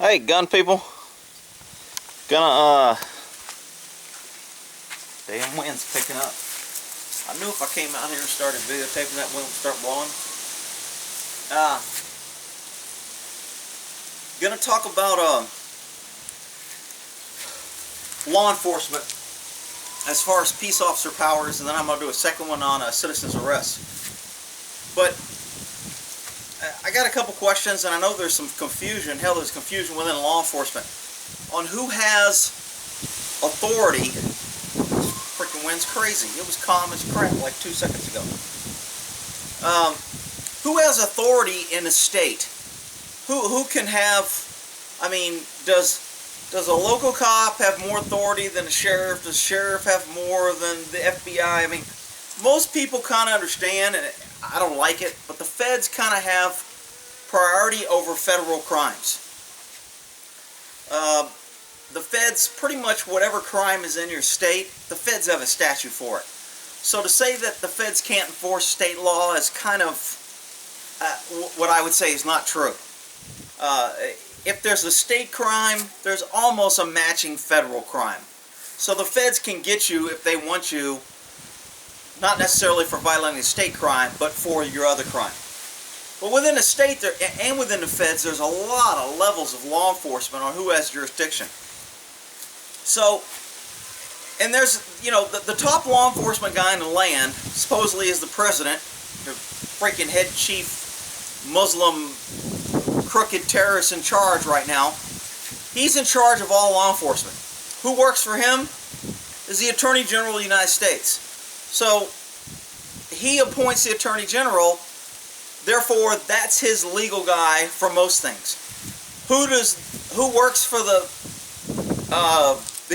Hey, gun people. Gonna, damn wind's picking up. I knew if I came out here and started videotaping, that wind would start blowing. Gonna talk about, law enforcement as far as peace officer powers, and then I'm gonna do a second one on citizen's arrest. But I got a couple questions, and I know there's some confusion. Hell, there's confusion within law enforcement on who has authority. Freaking wind's crazy. It was calm as crap like 2 seconds ago. Who has authority in the state? Who can have? I mean, does a local cop have more authority than the sheriff? Does the sheriff have more than the FBI? I mean, most people kind of understand, and I don't like it, but the feds kind of have priority over federal crimes. The feds, pretty much whatever crime is in your state, the feds have a statute for it. So to say that the feds can't enforce state law is kind of what I would say is not true. If there's a state crime, there's almost a matching federal crime. So the feds can get you if they want you, not necessarily for violating a state crime, but for your other crime. But within the state there, and within the feds, there's a lot of levels of law enforcement on who has jurisdiction. So, and there's, you know, the top law enforcement guy in the land, supposedly is the president, the freaking head chief Muslim crooked terrorist in charge right now. He's in charge of all law enforcement. Who works for him is the Attorney General of the United States. So he appoints the Attorney General, therefore that's his legal guy for most things. Who works for the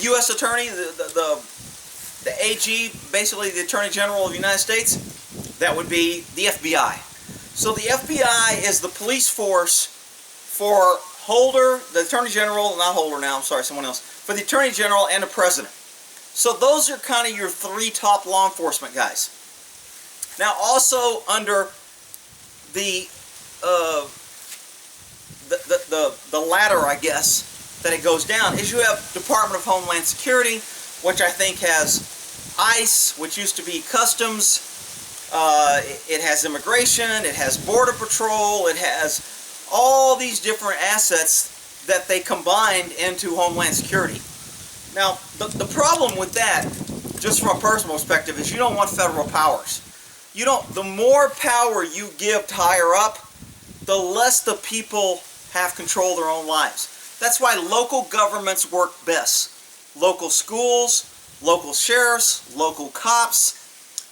U.S. Attorney, the AG, basically the Attorney General of the United States? That would be the FBI. So the FBI is the police force for Holder, the Attorney General, not Holder now, I'm sorry, someone else, for the Attorney General and the President. So those are kind of your three top law enforcement guys. Now also under the ladder, I guess, that it goes down is you have Department of Homeland Security, which I think has ICE, which used to be Customs. It has Immigration, it has Border Patrol, it has all these different assets that they combined into Homeland Security. Now, the problem with that, just from a personal perspective, is you don't want federal powers. You don't. The more power you give to higher up, the less the people have control of their own lives. That's why local governments work best. Local schools, local sheriffs, local cops,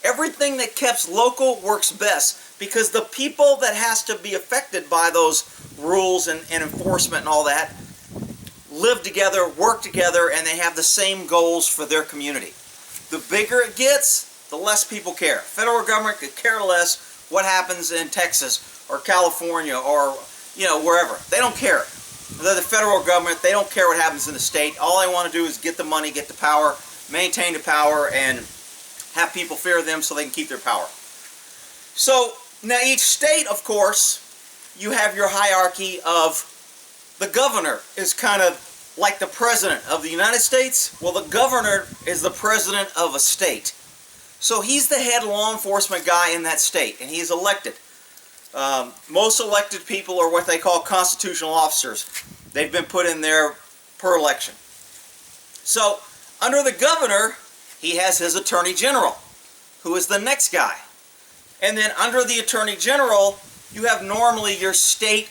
everything that keeps local works best because the people that has to be affected by those rules and enforcement and all that live together, work together, and they have the same goals for their community. The bigger it gets, the less people care. Federal government could care less what happens in Texas or California or, you know, wherever. They don't care. They're the federal government. They don't care what happens in the state. All they want to do is get the money, get the power, maintain the power, and have people fear them so they can keep their power. So now each state, of course, you have your hierarchy of the governor is kind of like the president of the United States. Well, the governor is the president of a state. So he's the head law enforcement guy in that state, and he's elected. Most elected people are what they call constitutional officers. They've been put in there per election. So under the governor, he has his Attorney General, who is the next guy. And then under the Attorney General, you have normally your state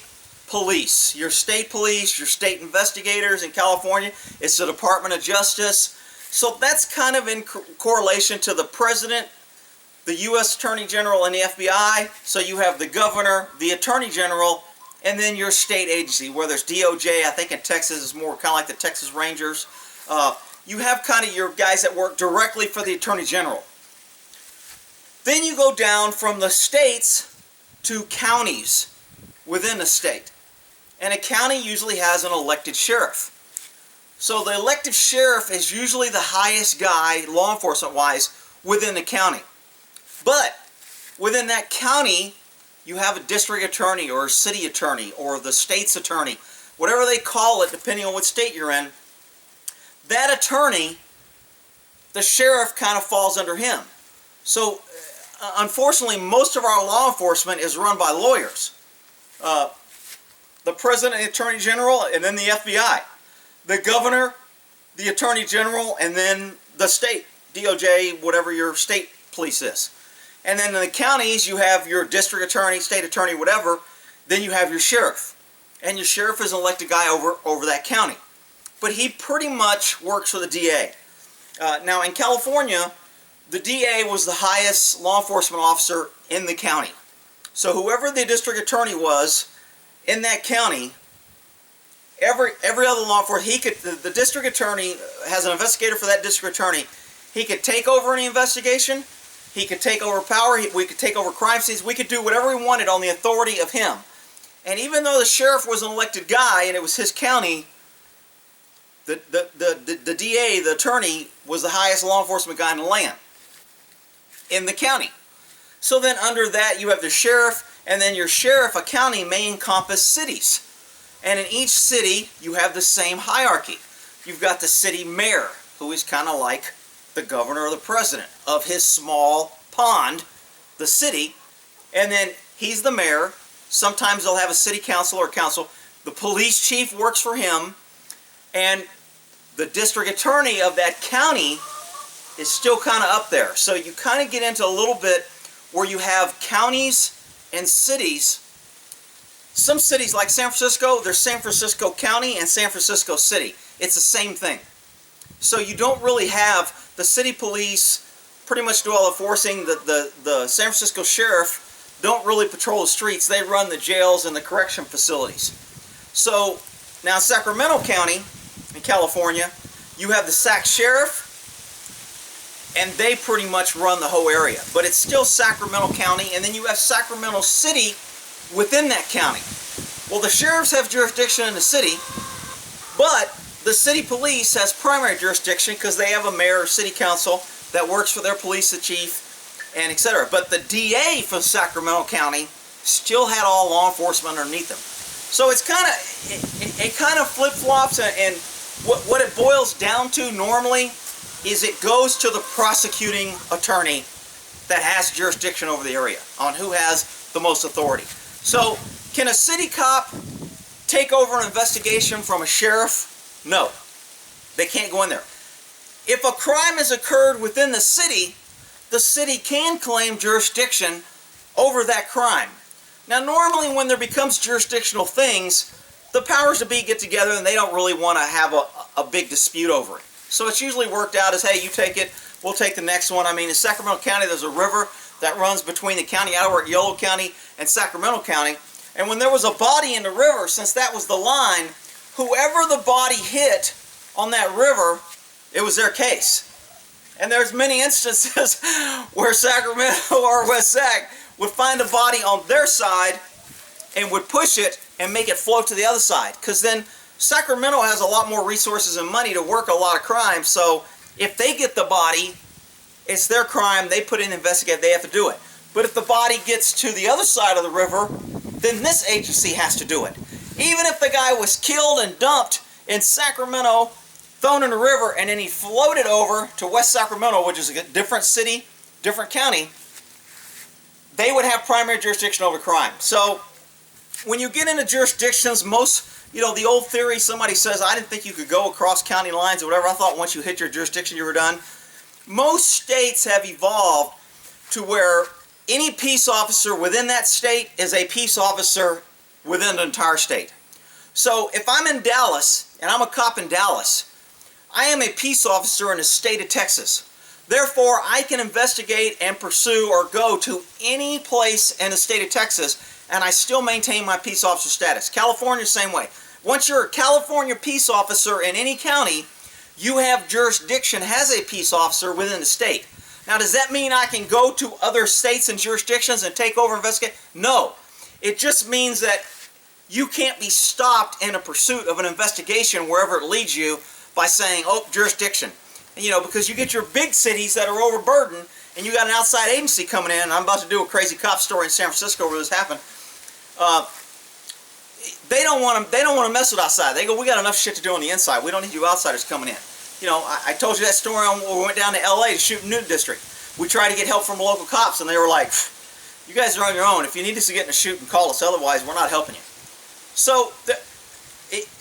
police. Your state police, your state investigators in California. It's the Department of Justice. So that's kind of in correlation to the President, the U.S. Attorney General, and the FBI. So you have the governor, the Attorney General, and then your state agency, where there's DOJ. I think in Texas it's more kind of like the Texas Rangers. You have kind of your guys that work directly for the Attorney General. Then you go down from the states to counties within the state. And a county usually has an elected sheriff. So the elected sheriff is usually the highest guy, law enforcement-wise, within the county. But within that county, you have a district attorney or a city attorney or the state's attorney, whatever they call it, depending on what state you're in, that attorney, the sheriff kind of falls under him. So unfortunately, most of our law enforcement is run by lawyers. The president, the attorney general, and then the FBI. The governor, the attorney general, and then the state, DOJ, whatever your state police is. And then in the counties, you have your district attorney, state attorney, whatever. Then you have your sheriff. And your sheriff is an elected guy over that county. But he pretty much works for the DA. Now in California, the DA was the highest law enforcement officer in the county. So whoever the district attorney was in that county, every other law enforcement, the district attorney has an investigator for that district attorney. He could take over any investigation. He could take over power. We could take over crime scenes. We could do whatever we wanted on the authority of him. And even though the sheriff was an elected guy and it was his county, the DA, the attorney, was the highest law enforcement guy in the land, in the county. So then under that you have the sheriff, and then your sheriff, a county, may encompass cities. And in each city you have the same hierarchy. You've got the city mayor, who is kind of like the governor or the president of his small pond, the city, and then he's the mayor. Sometimes they'll have a city council or council. The police chief works for him, and the district attorney of that county is still kind of up there. So you kind of get into a little bit where you have counties and cities. Some cities like San Francisco, there's San Francisco County and San Francisco City. It's the same thing. So you don't really have the city police pretty much do all the enforcing. The San Francisco sheriff don't really patrol the streets. They run the jails and the correction facilities. So now Sacramento County in California, you have the Sac sheriff, and they pretty much run the whole area. But it's still Sacramento County, and then you have Sacramento City within that county. Well, the sheriffs have jurisdiction in the city, but the city police has primary jurisdiction because they have a mayor or city council that works for their police chief, and etc. But the DA for Sacramento County still had all law enforcement underneath them. So it's kind of, it kind of flip-flops, and what it boils down to normally is it goes to the prosecuting attorney that has jurisdiction over the area on who has the most authority. So can a city cop take over an investigation from a sheriff? No, they can't go in there. If a crime has occurred within the city can claim jurisdiction over that crime. Now normally when there becomes jurisdictional things, the powers that be get together and they don't really want to have a big dispute over it. So it's usually worked out as, hey, you take it, we'll take the next one. I mean, in Sacramento County, there's a river that runs between the county I work, Yolo County, and Sacramento County. And when there was a body in the river, since that was the line, whoever the body hit on that river, it was their case. And there's many instances where Sacramento or West Sac would find a body on their side and would push it and make it float to the other side. Because then Sacramento has a lot more resources and money to work a lot of crime, so if they get the body, it's their crime, they put in an investigator, they have to do it. But if the body gets to the other side of the river, then this agency has to do it. Even if the guy was killed and dumped in Sacramento, thrown in the river, and then he floated over to West Sacramento, which is a different city, different county, they would have primary jurisdiction over crime. So when you get into jurisdictions, most, the old theory, somebody says, I didn't think you could go across county lines or whatever. I thought once you hit your jurisdiction, you were done. Most states have evolved to where any peace officer within that state is a peace officer within the entire state. So if I'm in Dallas, and I'm a cop in Dallas, I am a peace officer in the state of Texas. Therefore, I can investigate and pursue or go to any place in the state of Texas, and I still maintain my peace officer status. California, same way. Once you're a California peace officer in any county, you have jurisdiction as a peace officer within the state. Now, does that mean I can go to other states and jurisdictions and take over and investigate? No. It just means that you can't be stopped in a pursuit of an investigation wherever it leads you by saying, oh, jurisdiction. Because you get your big cities that are overburdened, and you got an outside agency coming in, and I'm about to do a crazy cop story in San Francisco where this happened. they don't want to mess with outside. They go, we got enough shit to do on the inside. We don't need you outsiders coming in. You know, I told you that story on when we went down to LA to shoot in Newton District. We tried to get help from local cops, and they were like, you guys are on your own. If you need us to get in a shoot, and call us. Otherwise, we're not helping you. So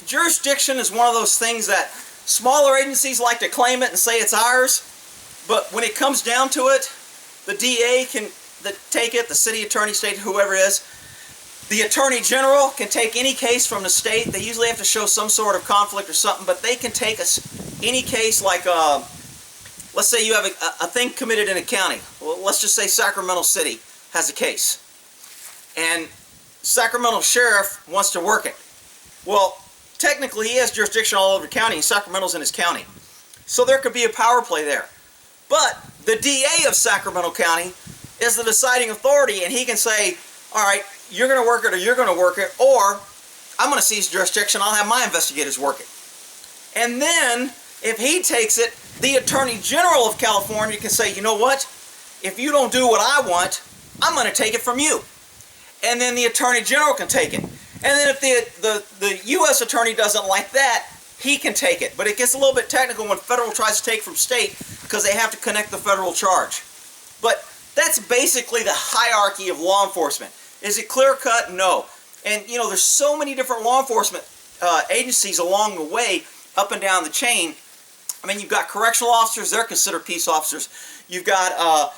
jurisdiction is one of those things that smaller agencies like to claim it and say it's ours, but when it comes down to it, the DA can take it, the city attorney, state, whoever it is. The attorney general can take any case from the state. They usually have to show some sort of conflict or something, but they can take any case like, let's say you have a thing committed in a county. Well, let's just say Sacramento City has a case, and Sacramento sheriff wants to work it. Well, technically he has jurisdiction all over the county, and Sacramento's in his county. So there could be a power play there. But the DA of Sacramento County is the deciding authority, and he can say, all right, you're going to work it or you're going to work it, or I'm going to seize jurisdiction, I'll have my investigators work it. And then, if he takes it, the Attorney General of California can say, you know what, if you don't do what I want, I'm going to take it from you. And then the Attorney General can take it. And then if the U.S. Attorney doesn't like that, he can take it. But it gets a little bit technical when federal tries to take from state because they have to connect the federal charge. But that's basically the hierarchy of law enforcement. Is it clear-cut? No. And, you know, there's so many different law enforcement agencies along the way, up and down the chain. I mean, you've got correctional officers, they're considered peace officers. You've got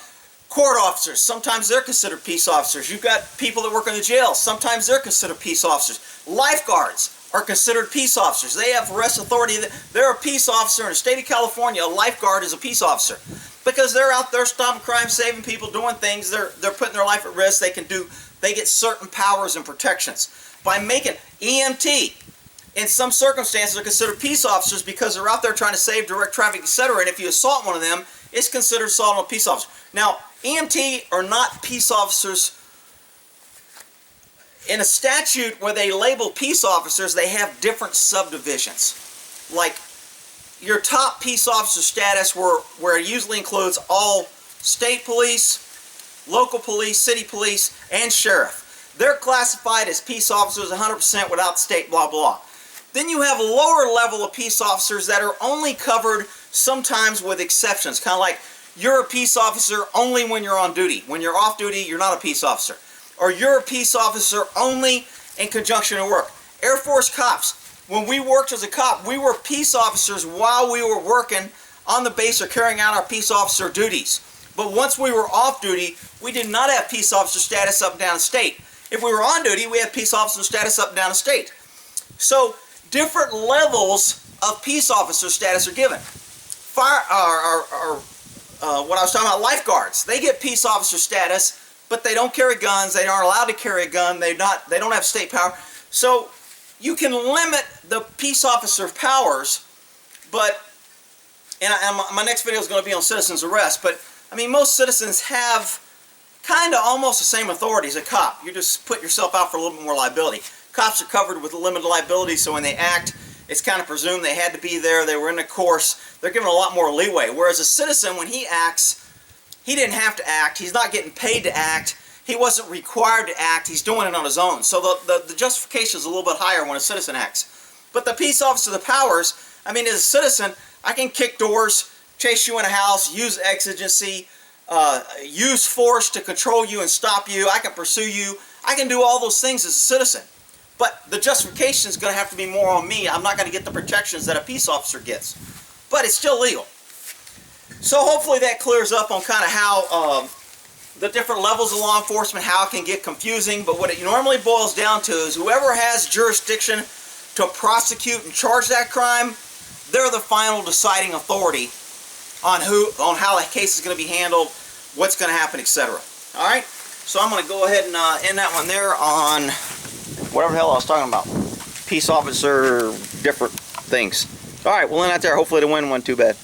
court officers, sometimes they're considered peace officers. You've got people that work in the jail, sometimes they're considered peace officers. Lifeguards are considered peace officers. They have arrest authority. They're a peace officer in the state of California. A lifeguard is a peace officer because they're out there stopping crime, saving people, doing things. They're putting their life at risk. They get certain powers and protections. By making EMT, in some circumstances, are considered peace officers because they're out there trying to save, direct traffic, etc. And if you assault one of them, it's considered assault on a peace officer. Now, EMT are not peace officers. In a statute where they label peace officers, they have different subdivisions. Like your top peace officer status, where it usually includes all state police, local police, city police, and sheriff. They're classified as peace officers 100% without state blah blah. Then you have a lower level of peace officers that are only covered sometimes with exceptions. Kind of like you're a peace officer only when you're on duty. When you're off duty, you're not a peace officer. Or you're a peace officer only in conjunction at work. Air Force cops, when we worked as a cop, we were peace officers while we were working on the base or carrying out our peace officer duties. But once we were off duty, we did not have peace officer status up and down the state. If we were on duty, we had peace officer status up and down the state. So different levels of peace officer status are given. What I was talking about, lifeguards, they get peace officer status, but they don't carry guns. They aren't allowed to carry a gun. They don't have state power. So you can limit the peace officer powers, but and my next video is going to be on citizens arrest. But I mean, most citizens have kind of almost the same authority as a cop. You just put yourself out for a little bit more liability. Cops are covered with a limited liability, so when they act, it's kind of presumed they had to be there. They were in the course. They're given a lot more leeway. Whereas a citizen, when he acts, he didn't have to act. He's not getting paid to act. He wasn't required to act. He's doing it on his own. So the justification is a little bit higher when a citizen acts. But the peace officer, the powers, I mean, as a citizen, I can kick doors, chase you in a house, use exigency, use force to control you and stop you. I can pursue you. I can do all those things as a citizen. But the justification is going to have to be more on me. I'm not going to get the protections that a peace officer gets. But it's still legal. So hopefully that clears up on kind of how the different levels of law enforcement, how it can get confusing. But what it normally boils down to is whoever has jurisdiction to prosecute and charge that crime, they're the final deciding authority on how a case is going to be handled, what's going to happen, etc. All right? So I'm going to go ahead and end that one there on whatever the hell I was talking about. Peace officer, different things. All right, we'll end that there. Hopefully the wind wasn't too bad.